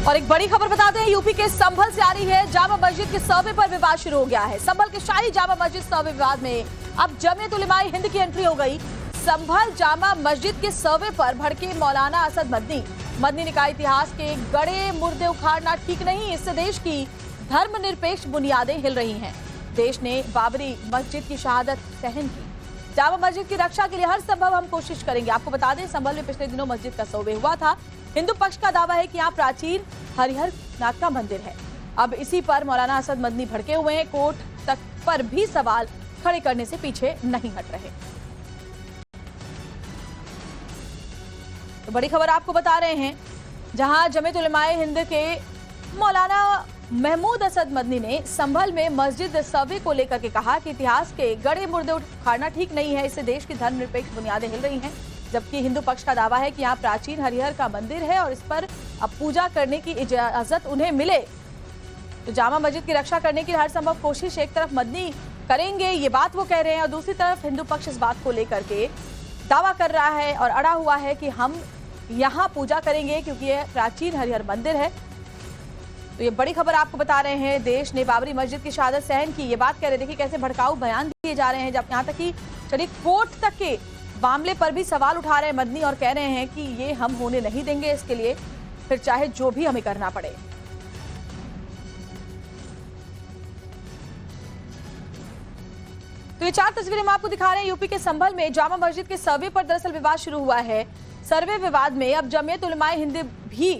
और एक बड़ी खबर बताते हैं, यूपी के संभल से आ रही है। जामा मस्जिद के सर्वे पर विवाद शुरू हो गया है। संभल के शाही जामा मस्जिद सर्वे विवाद में अब जमीयत उलेमा ए हिंद की एंट्री हो गई। संभल जामा मस्जिद के सर्वे पर भड़के मौलाना असद मदनी ने कहा, इतिहास के गड़े मुर्दे उखाड़ना ठीक नहीं, इससे देश की धर्मनिरपेक्ष बुनियादें हिल रही हैं। देश ने बाबरी मस्जिद की शहादत सहन की। जामा मस्जिद की रक्षा के लिए हर संभव हम कोशिश करेंगे। आपको बता दें, संभल में पिछले दिनों मस्जिद का सर्वे हुआ था। हिंदू पक्ष का दावा है कि यहाँ प्राचीन हरिहर नाथ का मंदिर है। अब इसी पर मौलाना असद मदनी भड़के हुए हैं। कोर्ट तक पर भी सवाल खड़े करने से पीछे नहीं हट रहे। तो बड़ी खबर आपको बता रहे हैं, जहां जमीयत उलेमा ए हिंद के मौलाना महमूद असद मदनी ने संभल में मस्जिद सर्वे को लेकर के कहा कि इतिहास के गड़े मुर्दे उखाड़ना ठीक नहीं है, इससे देश की धर्मनिरपेक्ष बुनियादें हिल रही हैं। जबकि हिंदू पक्ष का दावा है कि यहाँ प्राचीन हरिहर का मंदिर है और इस पर अब पूजा करने की इजाजत उन्हें मिले तो जामा मस्जिद की रक्षा करने की हर संभव कोशिश एक तरफ मदनी करेंगे, ये बात वो कह रहे हैं, और दूसरी तरफ हिंदू पक्ष इस बात को लेकर के दावा कर रहा है और अड़ा हुआ है कि हम यहाँ पूजा करेंगे क्योंकि यह प्राचीन हरिहर मंदिर है। तो ये बड़ी खबर आपको बता रहे हैं, देश ने बाबरी मस्जिद की शहादत सहन की, ये बात कह रहे। देखिए कैसे भड़काऊ बयान दिए जा रहे हैं, जब यहाँ तक कि चलिए कोर्ट तक के मामले पर भी सवाल उठा रहे हैं मदनी और कह रहे हैं कि ये हम होने नहीं देंगे, इसके लिए फिर चाहे जो भी हमें करना पड़े। तो ये 4 तस्वीरें हम आपको दिखा रहे हैं। यूपी के संभल में जामा मस्जिद के सर्वे पर दरअसल विवाद शुरू हुआ है। सर्वे विवाद में अब जमीयत उलेमा ए हिंद भी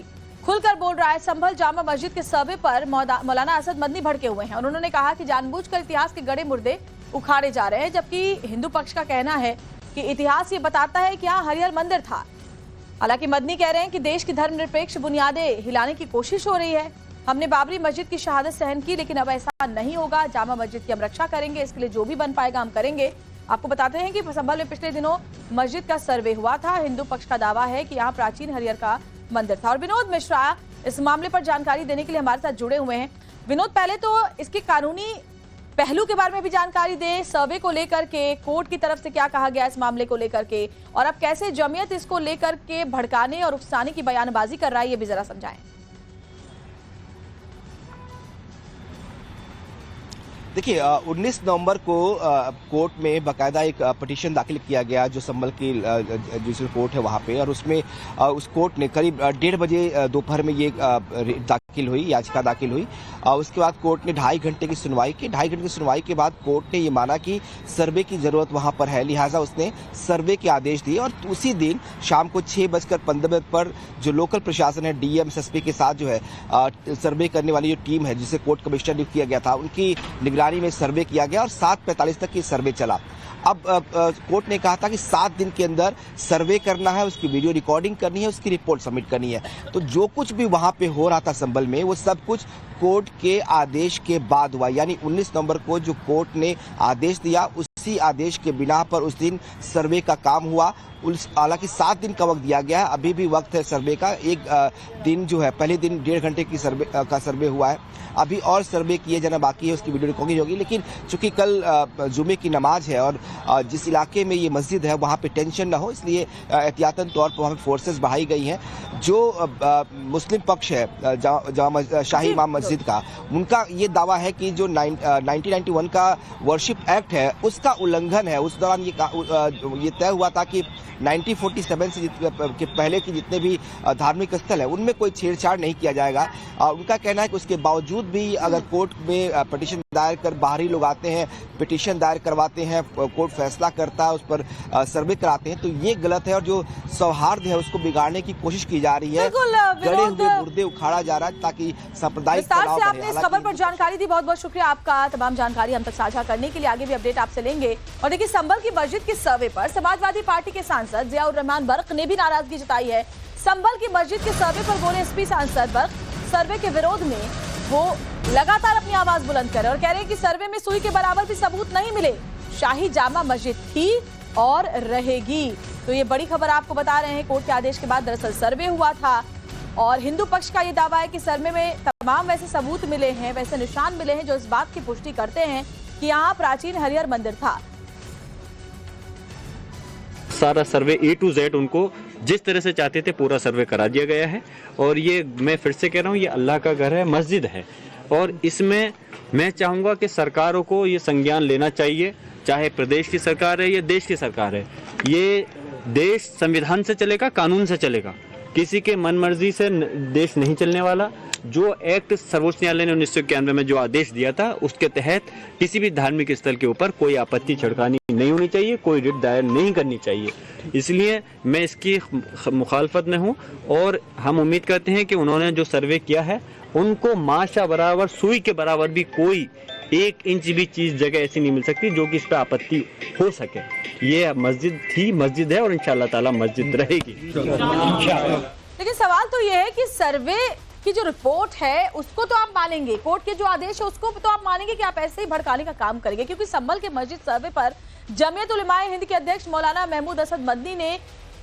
खुलकर बोल रहा है। संभल जामा मस्जिद के सर्वे पर मौलाना असद मदनी भड़के हुए हैं और उन्होंने कहा कि जानबूझकर इतिहास के गड़े मुर्दे उखाड़े जा रहे हैं, जबकि हिंदू पक्ष का कहना है कि इतिहास ये बताता है कि यहाँ हरिहर मंदिर था। हालांकि मदनी कह रहे हैं कि देश की धर्मनिरपेक्ष बुनियादें हिलाने की कोशिश हो रही है। हमने बाबरी मस्जिद की शहादत सहन की, लेकिन अब ऐसा नहीं होगा। जामा मस्जिद की हम रक्षा करेंगे, इसके लिए जो भी बन पाएगा हम करेंगे। आपको बताते हैं कि संभल में पिछले दिनों मस्जिद का सर्वे हुआ था। हिंदू पक्ष का दावा है कि यहाँ प्राचीन हरिहर का मंदिर था। और विनोद मिश्रा इस मामले पर जानकारी देने के लिए हमारे साथ जुड़े हुए हैं। विनोद, पहले तो इसके कानूनी पहलू के बारे में भी जानकारी दें, सर्वे को लेकर के कोर्ट की तरफ से क्या कहा गया इस मामले को लेकर के, और अब कैसे जमीयत इसको लेकर के भड़काने और उकसाने की बयानबाजी कर रहा है, ये भी जरा समझाएं। देखिए 19 नवंबर को कोर्ट में बाकायदा एक पिटीशन दाखिल किया गया जो संभल की जुडिशल कोर्ट है वहाँ पे, और उसमें उस कोर्ट ने करीब 1:30 बजे दोपहर में ये दाखिल हुई, याचिका दाखिल हुई। उसके बाद कोर्ट ने 2.5 घंटे की सुनवाई की। 2.5 घंटे की सुनवाई के बाद कोर्ट ने ये माना कि सर्वे की जरूरत वहाँ पर है, लिहाजा उसने सर्वे के आदेश दिए। और उसी दिन शाम को 6:15 पर जो लोकल प्रशासन है डीएम एसएसपी के साथ जो है सर्वे करने वाली जो टीम है जिसे कोर्ट कमिश्नर नियुक्त किया गया था, उनकी निगरानी में सर्वे किया गया और 7:45 तक ये सर्वे चला। अब कोर्ट ने कहा था कि 7 दिन के अंदर सर्वे करना है, उसकी वीडियो रिकॉर्डिंग करनी है, उसकी रिपोर्ट सबमिट करनी है। तो जो कुछ भी वहां पे हो रहा था संभल में, वो सब कुछ कोर्ट के आदेश के बाद हुआ। यानी 19 नवंबर को जो कोर्ट ने आदेश दिया, उसी आदेश के बिना पर उस दिन सर्वे का काम हुआ। हालांकि 7 दिन का वक्त दिया गया है, अभी भी वक्त है सर्वे का। एक दिन जो है, पहले दिन 1.5 घंटे की सर्वे हुआ है, अभी और सर्वे किए जाना बाकी है, उसकी वीडियो रिकॉर्डिंग होगी। लेकिन चूंकि कल जुमे की नमाज है और जिस इलाके में ये मस्जिद है वहाँ पे टेंशन ना हो, इसलिए एहतियातन तौर पर वहाँ पे फोर्सेस बढ़ाई गई हैं। जो मुस्लिम पक्ष है शाही इमाम मस्जिद का, उनका ये दावा है कि जो 1991 का वर्शिप एक्ट है उसका उल्लंघन है। उस दौरान ये तय हुआ था कि 1947 से के पहले के जितने भी धार्मिक स्थल है उनमें कोई छेड़छाड़ नहीं किया जाएगा। उनका कहना है कि उसके बावजूद भी अगर कोर्ट में पिटीशन दायर कर बाहरी लोग आते हैं, पिटीशन दायर करवाते हैं, कोर्ट फैसला करता है, उस पर सर्वे कराते हैं, तो ये गलत है और जो सौहार्द है उसको बिगाड़ने की कोशिश की जा रही है। गड़े हुए मुर्दे उखाड़ा जा रहा है ताकि सांप्रदायिक तनाव बढ़े। आपने इस खबर पर जानकारी दी, बहुत बहुत शुक्रिया आपका तमाम जानकारी हम तक साझा करने के लिए। आगे भी अपडेट आपसे लेंगे। और देखिए, संभल की मस्जिद के सर्वे पर समाजवादी पार्टी के सांसद जियाउर रहमान बर्क ने भी नाराजगी जताई है। संभल की मस्जिद के सर्वे पर बोले एसपी सांसद बर्क, सर्वे के विरोध में वो लगातार अपनी आवाज बुलंद कर रहे और कह रहे हैं कि सर्वे में सुई के बराबर भी सबूत नहीं मिले। शाही जामा मस्जिद थी और रहेगी। तो ये बड़ी खबर आपको बता रहे हैं, कोर्ट के आदेश के बाद दरअसल सर्वे हुआ था और हिंदू पक्ष का ये दावा है कि सर्वे में तमाम वैसे सबूत मिले हैं, वैसे निशान मिले हैं जो इस बात की पुष्टि करते हैं कि यहाँ प्राचीन हरिहर मंदिर था। सारा सर्वे A to Z उनको जिस तरह से चाहते थे पूरा सर्वे करा दिया गया है। और ये मैं फिर से कह रहा हूँ, ये अल्लाह का घर है, मस्जिद है, और इसमें मैं चाहूँगा कि सरकारों को ये संज्ञान लेना चाहिए, चाहे प्रदेश की सरकार है या देश की सरकार है। ये देश संविधान से चलेगा, कानून से चलेगा, किसी के मन मर्जी से देश नहीं चलने वाला। जो एक्ट सर्वोच्च न्यायालय ने 1991 में जो आदेश दिया था, उसके तहत किसी भी धार्मिक स्थल के ऊपर कोई आपत्ति छिड़कानी नहीं होनी चाहिए, कोई रिट दायर नहीं करनी चाहिए। इसलिए मैं इसकी मुखालफत में हूँ, और हम उम्मीद करते हैं कि उन्होंने जो सर्वे किया है उनको माशा बराबर, सुई के बराबर भी कोई 1 इंच भी चीज जगह ऐसी नहीं मिल सकती जो कि इस पर आपत्ति हो सके। ये मस्जिद थी, मस्जिद है, और इंशाअल्लाह ताला मस्जिद रहेगी। लेकिन सवाल तो ये है कि सर्वे की जो रिपोर्ट है उसको तो आप मानेंगे, कोर्ट के जो आदेश है उसको तो आप मानेंगे कि आप ऐसे ही भड़काने का काम करेंगे? क्योंकि संभल के मस्जिद सर्वे पर जमीयत उलमाए हिंद के अध्यक्ष मौलाना महमूद असद मदनी ने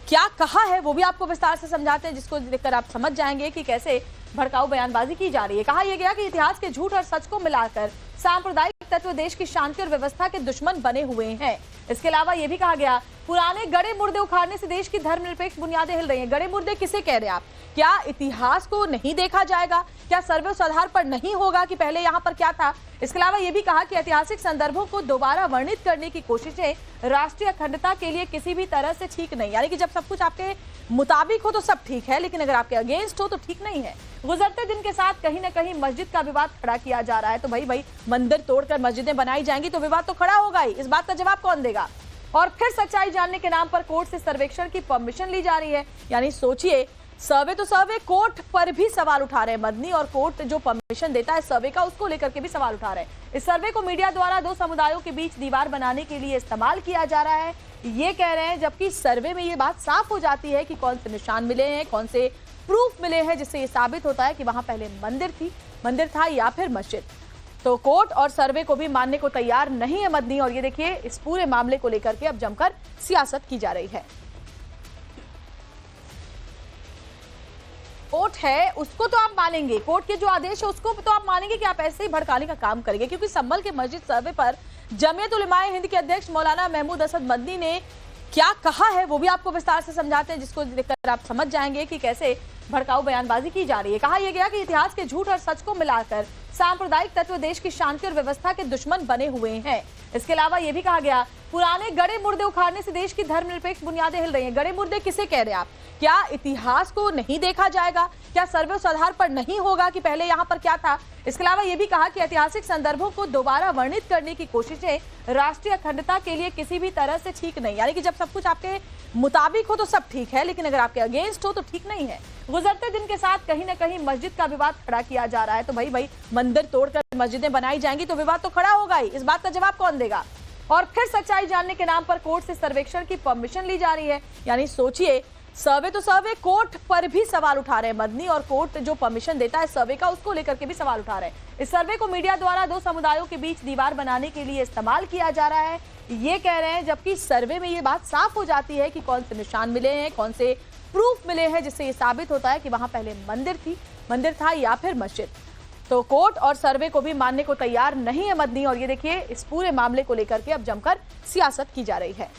क्या कहा है वो भी आपको विस्तार से समझाते हैं, जिसको देखकर आप समझ जाएंगे कि कैसे भड़काऊ बयानबाजी की जा रही है। कहा यह गया कि इतिहास के झूठ और सच को मिलाकर सांप्रदायिक तत्व देश की शांति और व्यवस्था के दुश्मन बने हुए हैं। इसके अलावा यह भी कहा गया, पुराने गड़े मुर्दे उखाड़ने से देश की धर्मनिरपेक्ष बुनियादें हिल रही हैं। गड़े मुर्दे किसे कह रहे हैं आप? क्या इतिहास को नहीं देखा जाएगा? क्या सर्वे उस आधार पर नहीं होगा कि पहले यहाँ पर क्या था? इसके अलावा यह भी कहा कि ऐतिहासिक संदर्भों को दोबारा वर्णित करने की कोशिशें राष्ट्रीय अखंडता के लिए किसी भी तरह से ठीक नहीं। यानी कि जब सब कुछ आपके मुताबिक हो तो सब ठीक है, लेकिन अगर आपके अगेंस्ट हो तो ठीक नहीं है। गुजरते दिन के साथ कहीं न कहीं मस्जिद का विवाद खड़ा किया जा रहा है। तो भाई मंदिर तोड़कर मस्जिदें बनाई जाएंगी तो विवाद तो खड़ा होगा ही, इस बात का जवाब कौन देगा? और फिर सच्चाई जानने के नाम पर कोर्ट से सर्वेक्षण की परमिशन ली जा रही है। यानी सोचिए, सर्वे तो सर्वे, कोर्ट पर भी सवाल उठा रहे हैं मदनी, और कोर्ट जो परमिशन देता है सर्वे का उसको लेकर के भी सवाल उठा रहे हैं। इस सर्वे को मीडिया द्वारा 2 समुदायों के बीच दीवार बनाने के लिए इस्तेमाल किया जा रहा है, ये कह रहे हैं। जबकि सर्वे में ये बात साफ हो जाती है कि कौन से निशान मिले हैं, कौन से प्रूफ मिले हैं, जिससे ये साबित होता है कि वहां पहले मंदिर था या फिर मस्जिद। तो कोर्ट और सर्वे को भी मानने को तैयार नहीं है मदनी। और ये देखिए, इस पूरे मामले को लेकर के अब जमकर सियासत की जा रही है। कोर्ट है उसको तो आप मानेंगे, कोर्ट के जो आदेश है उसको तो आप मानेंगे कि आप ऐसे ही भड़काने का काम करेंगे। क्योंकि संभल के मस्जिद सर्वे पर जमीयत उलमाए हिंद के अध्यक्ष मौलाना महमूद असद मदनी ने क्या कहा है वो भी आपको विस्तार से समझाते हैं, जिसको देखकर आप समझ जाएंगे कि कैसे भड़काऊ बयानबाजी की जा रही है। कहा यह गया कि इतिहास के झूठ और सच को मिलाकर सांप्रदायिक तत्व देश की शांति और व्यवस्था के दुश्मन बने हुए हैं। इसके अलावा यह भी कहा गया, पुराने गड़े मुर्दे उखाड़ने से देश की धर्मनिरपेक्ष बुनियादें हिल रही हैं। गड़े मुर्दे किसे कह रहे हैं आप? क्या इतिहास को नहीं देखा जाएगा? क्या सर्वे उस आधार पर नहीं होगा कि पहले यहाँ पर क्या था? इसके अलावा यह भी कहा कि ऐतिहासिक संदर्भों को दोबारा वर्णित करने की कोशिशें राष्ट्रीय अखंडता के लिए किसी भी तरह से ठीक नहीं। यानी कि जब सब कुछ आपके मुताबिक हो तो सब ठीक है, लेकिन अगर आपके अगेंस्ट हो तो ठीक नहीं है। गुजरते दिन के साथ कहीं न कहीं मस्जिद का विवाद खड़ा किया जा रहा है। तो भाई मंदिर तोड़कर मस्जिदें बनाई जाएंगी तो विवाद तो खड़ा होगा ही, इस बात का जवाब कौन देगा? और फिर सच्चाई जानने के नाम पर कोर्ट से सर्वेक्षण की परमिशन ली जा रही है। यानी सोचिए, सर्वे तो सर्वे, कोर्ट पर भी सवाल उठा रहे हैं मदनी, और कोर्ट जो परमिशन देता है सर्वे का उसको लेकर के भी सवाल उठा रहे हैं। इस सर्वे को मीडिया द्वारा 2 समुदायों के बीच दीवार बनाने के लिए इस्तेमाल किया जा रहा है, ये कह रहे हैं। जबकि सर्वे में ये बात साफ हो जाती है कि कौन से निशान मिले हैं, कौन से प्रूफ मिले हैं, जिससे ये साबित होता है कि वहां पहले मंदिर था या फिर मस्जिद। तो कोर्ट और सर्वे को भी मानने को तैयार नहीं है मदनी। और ये देखिए, इस पूरे मामले को लेकर के अब जमकर सियासत की जा रही है।